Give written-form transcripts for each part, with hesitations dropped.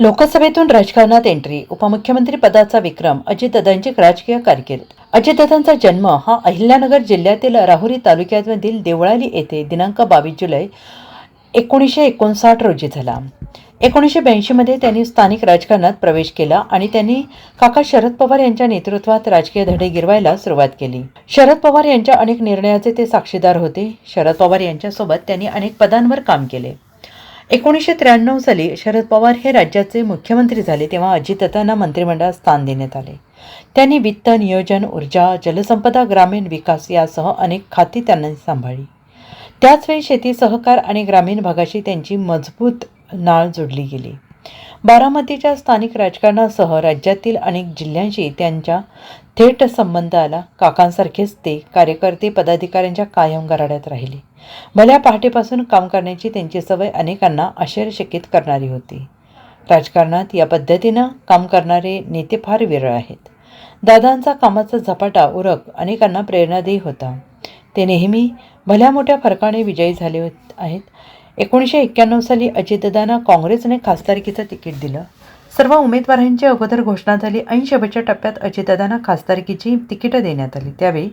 लोकसभेतून राजकारणात एंट्री, उपमुख्यमंत्री पदाचा विक्रम, अजितदादांची राजकीय कारकीर्द. अजितदादांचा जन्म हा अहिल्यानगर जिल्ह्यातील राहुरी तालुक्यामधील देवळाली येथे दिनांक 22 जुलै 1959 रोजी झाला. 1982 मध्ये त्यांनी स्थानिक राजकारणात प्रवेश केला आणि त्यांनी काका शरद पवार यांच्या नेतृत्वात राजकीय धडे गिरवायला सुरुवात केली. शरद पवार यांच्या अनेक निर्णयाचे ते साक्षीदार होते. शरद पवार यांच्यासोबत त्यांनी अनेक पदांवर काम केले. 1993 साली शरद पवार हे राज्याचे मुख्यमंत्री झाले तेव्हा अजितदादांना मंत्रिमंडळात स्थान देण्यात आले. त्यांनी वित्त, नियोजन, ऊर्जा, जलसंपदा, ग्रामीण विकास यासह अनेक खाती त्यांनी सांभाळली. त्याचवेळी शेती, सहकार आणि ग्रामीण भागाशी त्यांची मजबूत नाळ जोडली गेली. बारामतीच्या स्थानिक राजकारणासह राज्यातील अनेक जिल्ह्यांशी त्यांच्या थेट संबंध आला. काकांसारखेच ते कार्यकर्ते पदाधिकाऱ्यांच्या कायम गराड्यात राहिले. भल्या पहाटेपासून काम करण्याची त्यांची सवय अनेकांना आश्चर्यचकित करणारी होती. राजकारणात या पद्धतीनं काम करणारे नेते फार विरळ आहेत. दादांचा कामाचा झपाटा उरक अनेकांना प्रेरणादायी होता. ते नेहमी भल्या मोठ्या फरकाने विजयी झाले आहेत. 1991 साली अजितदादांना काँग्रेसने खासदारकीचं तिकीट दिलं. सर्व उमेदवारांची अगोदर घोषणा झाली आणि शेवटच्या टप्प्यात अजितदादांना खासदारकीची तिकीटं देण्यात आली. त्यावेळी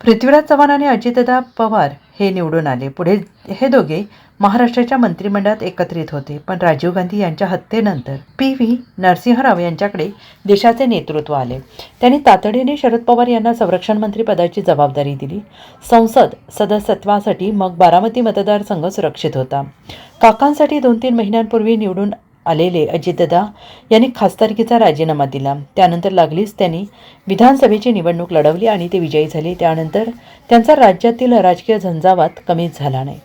पृथ्वीराज चव्हाण आणि अजितदादा पवार हे निवडून आले. पुढे हे दोघे महाराष्ट्राच्या मंत्रिमंडळात एकत्रित होते. पण राजीव गांधी यांच्या हत्येनंतर PV नरसिंहराव यांच्याकडे देशाचे नेतृत्व आले. त्यांनी तातडीने शरद पवार यांना संरक्षण मंत्री पदाची जबाबदारी दिली. संसद सदस्यत्वासाठी मग बारामती मतदारसंघ सुरक्षित होता. काकांसाठी 2-3 महिन्यांपूर्वी निवडून आलेले अजितदादा यांनी खासदारकीचा राजीनामा दिला. त्यानंतर लागलीच त्यांनी विधानसभेची निवडणूक लढवली आणि ते विजयी झाले. त्यानंतर त्यांचा राज्यातील राजकीय झंझावात कमीच झाला नाही.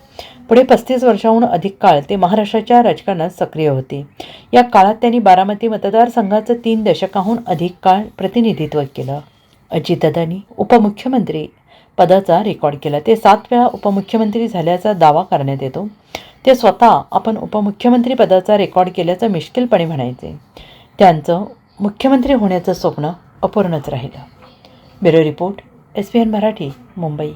पुढे 35 वर्षांहून अधिक काळ ते महाराष्ट्राच्या राजकारणात सक्रिय होते. या काळात त्यांनी बारामती मतदारसंघाचं 3 दशकाहून अधिक काळ प्रतिनिधित्व केलं. अजितदादांनी उपमुख्यमंत्री पदाचा रेकॉर्ड केला. ते 7 वेळा उपमुख्यमंत्री झाल्याचा दावा करण्यात येतो. ते स्वतः आपण उपमुख्यमंत्री पदाचा रेकॉर्ड केल्याचं मिश्किलपणे म्हणायचे. त्यांचं मुख्यमंत्री होण्याचं स्वप्न अपूर्णच राहिलं. Bureau report, SBN Marathi, Mumbai.